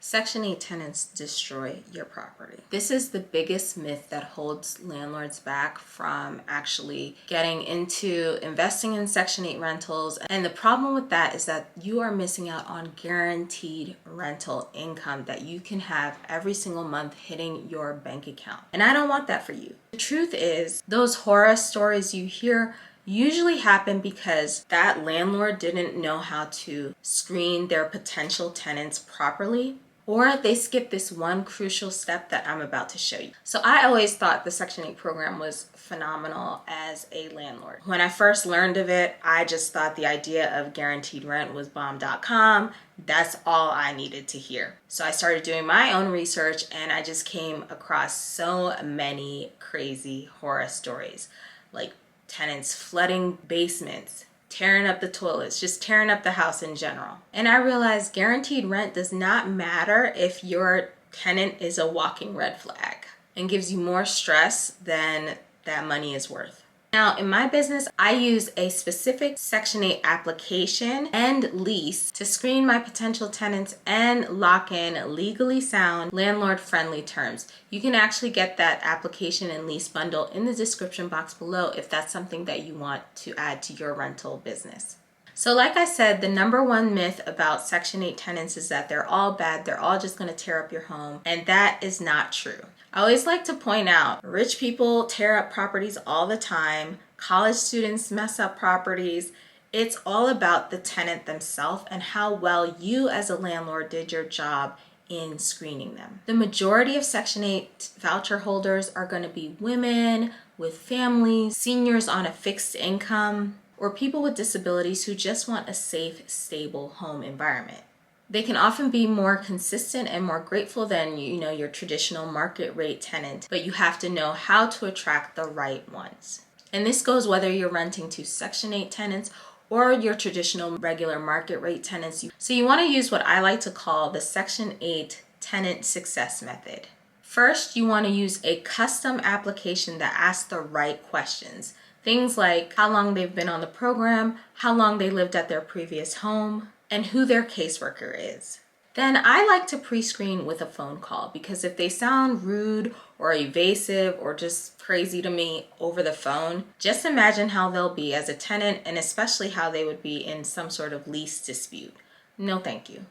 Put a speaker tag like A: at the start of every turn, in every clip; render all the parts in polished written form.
A: Section 8 tenants destroy your property. This is the biggest myth that holds landlords back from actually getting into investing in Section 8 rentals. And the problem with that is that you are missing out on guaranteed rental income that you can have every single month hitting your bank account. And I don't want that for you. The truth is, those horror stories you hear usually happen because that landlord didn't know how to screen their potential tenants properly, or they skip this one crucial step that I'm about to show you. So I always thought the Section 8 program was phenomenal as a landlord. When I first learned of it, I just thought the idea of guaranteed rent was bomb.com. That's all I needed to hear. So I started doing my own research and I just came across so many crazy horror stories, like tenants flooding basements, tearing up the toilets, just tearing up the house in general. And I realized guaranteed rent does not matter if your tenant is a walking red flag and gives you more stress than that money is worth. Now, in my business, I use a specific Section 8 application and lease to screen my potential tenants and lock in legally sound, landlord-friendly terms. You can actually get that application and lease bundle in the description box below if that's something that you want to add to your rental business. So like I said, the number one myth about Section 8 tenants is that they're all bad, they're all just going to tear up your home, and that is not true. I always like to point out, rich people tear up properties all the time, college students mess up properties. It's all about the tenant themselves and how well you as a landlord did your job in screening them. The majority of Section 8 voucher holders are going to be women with families, seniors on a fixed income, or people with disabilities who just want a safe, stable home environment. They can often be more consistent and more grateful than, your traditional market rate tenant, but you have to know how to attract the right ones. And this goes whether you're renting to Section 8 tenants or your traditional regular market rate tenants. So you want to use what I like to call the Section 8 tenant success method. First, you want to use a custom application that asks the right questions. Things like how long they've been on the program, how long they lived at their previous home, and who their caseworker is. Then I like to pre-screen with a phone call because if they sound rude or evasive or just crazy to me over the phone, just imagine how they'll be as a tenant and especially how they would be in some sort of lease dispute. No, thank you.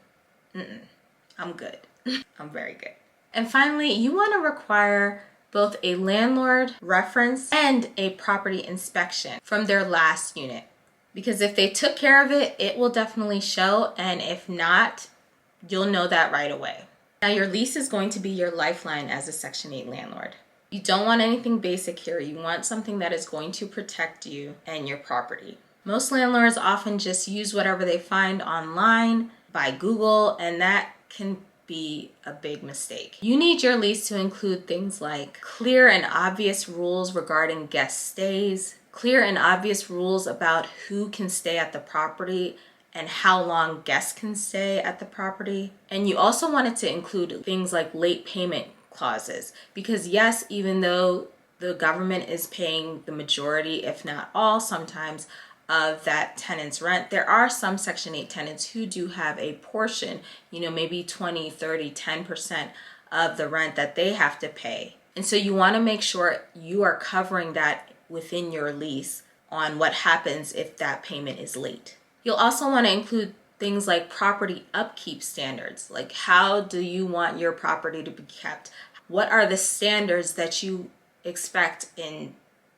A: I'm good. I'm very good. And finally, you want to require both a landlord reference and a property inspection from their last unit. Because if they took care of it, it will definitely show, and if not, you'll know that right away. Now, your lease is going to be your lifeline as a Section 8 landlord. You don't want anything basic here. You want something that is going to protect you and your property. Most landlords often just use whatever they find online by Google, and that can be a big mistake. You need your lease to include things like clear and obvious rules regarding guest stays, clear and obvious rules about who can stay at the property and how long guests can stay at the property. And you also want it to include things like late payment clauses, because yes, even though the government is paying the majority, if not all sometimes, of that tenant's rent, there are some Section 8 tenants who do have a portion, maybe 20, 30, 10% of the rent that they have to pay. And so you want to make sure you are covering that within your lease on what happens if that payment is late. You'll also want to include things like property upkeep standards, like how do you want your property to be kept? What are the standards that you expect in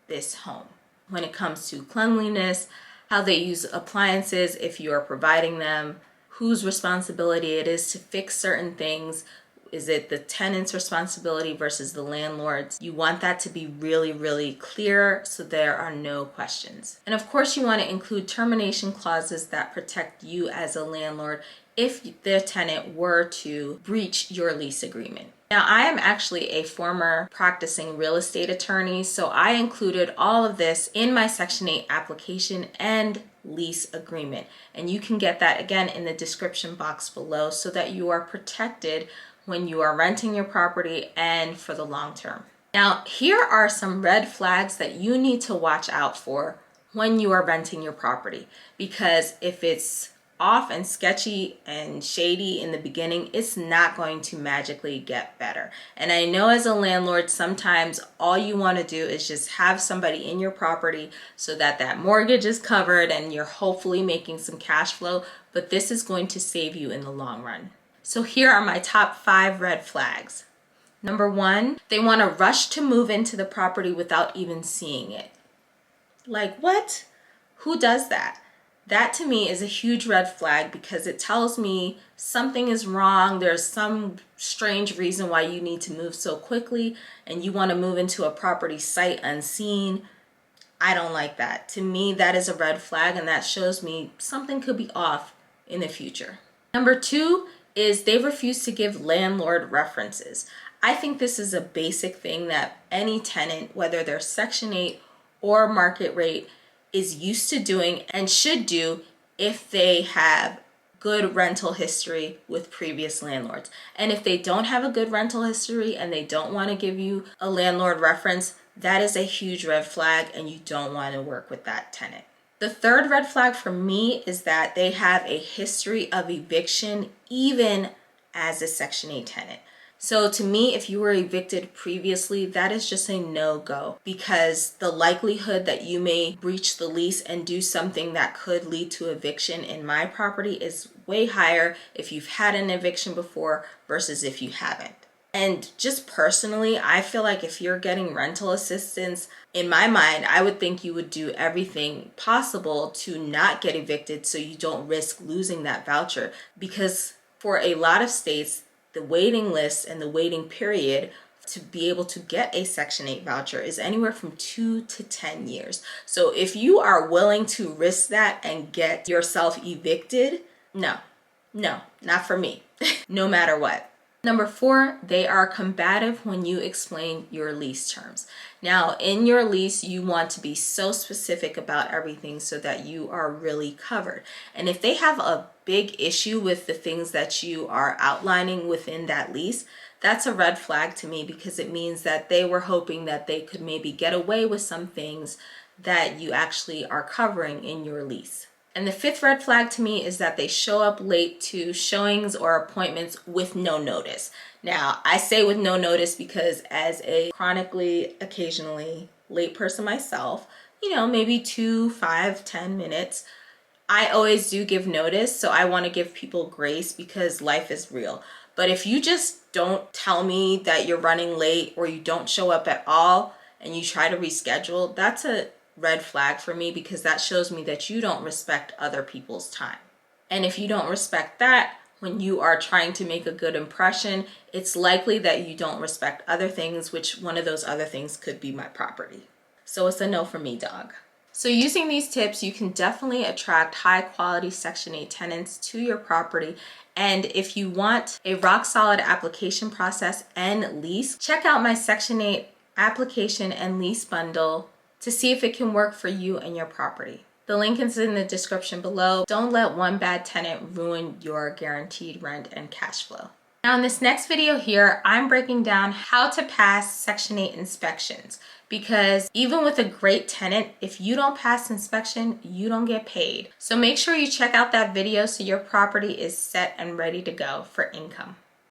A: this home when it comes to cleanliness, how they use appliances if you are providing them, whose responsibility it is to fix certain things. Is it the tenant's responsibility versus the landlord's? You want that to be really, really clear so there are no questions. And of course, you want to include termination clauses that protect you as a landlord if the tenant were to breach your lease agreement. Now, I am actually a former practicing real estate attorney, so I included all of this in my Section 8 application and lease agreement. And you can get that again in the description box below so that you are protected when you are renting your property and for the long term. Now, here are some red flags that you need to watch out for when you are renting your property, because if it's off and sketchy and shady in the beginning, it's not going to magically get better. And I know as a landlord, sometimes all you want to do is just have somebody in your property so that that mortgage is covered and you're hopefully making some cash flow, but this is going to save you in the long run. So here are my top 5 red flags. Number 1, they want to rush to move into the property without even seeing it. Like, what? Who does that? That to me is a huge red flag because it tells me something is wrong. There's some strange reason why you need to move so quickly and you want to move into a property sight unseen. I don't like that. To me, that is a red flag, and that shows me something could be off in the future. Number 2 is they refuse to give landlord references. I think this is a basic thing that any tenant, whether they're Section 8 or market rate, is used to doing and should do if they have good rental history with previous landlords. And if they don't have a good rental history and they don't want to give you a landlord reference, that is a huge red flag and you don't want to work with that tenant. The third red flag for me is that they have a history of eviction even as a Section 8 tenant. So to me, if you were evicted previously, that is just a no-go because the likelihood that you may breach the lease and do something that could lead to eviction in my property is way higher if you've had an eviction before versus if you haven't. And just personally, I feel like if you're getting rental assistance, in my mind, I would think you would do everything possible to not get evicted so you don't risk losing that voucher because for a lot of states, the waiting list and the waiting period to be able to get a Section 8 voucher is anywhere from 2 to 10 years. So if you are willing to risk that and get yourself evicted, no, not for me, no matter what. Number 4, they are combative when you explain your lease terms. Now, in your lease, you want to be so specific about everything so that you are really covered. And if they have a big issue with the things that you are outlining within that lease, that's a red flag to me because it means that they were hoping that they could maybe get away with some things that you actually are covering in your lease. And the 5th red flag to me is that they show up late to showings or appointments with no notice. Now, I say with no notice because as a chronically, occasionally late person myself, maybe 2, 5, 10 minutes, I always do give notice. So I want to give people grace because life is real. But if you just don't tell me that you're running late or you don't show up at all and you try to reschedule, that's a red flag for me because that shows me that you don't respect other people's time. And if you don't respect that when you are trying to make a good impression, it's likely that you don't respect other things, which one of those other things could be my property. So it's a no for me, dog. So using these tips, you can definitely attract high quality Section 8 tenants to your property. And if you want a rock solid application process and lease, check out my Section 8 application and lease bundle to see if it can work for you and your property. The link is in the description below. Don't let one bad tenant ruin your guaranteed rent and cash flow. Now in this next video here, I'm breaking down how to pass Section 8 inspections because even with a great tenant, if you don't pass inspection, you don't get paid. So make sure you check out that video so your property is set and ready to go for income.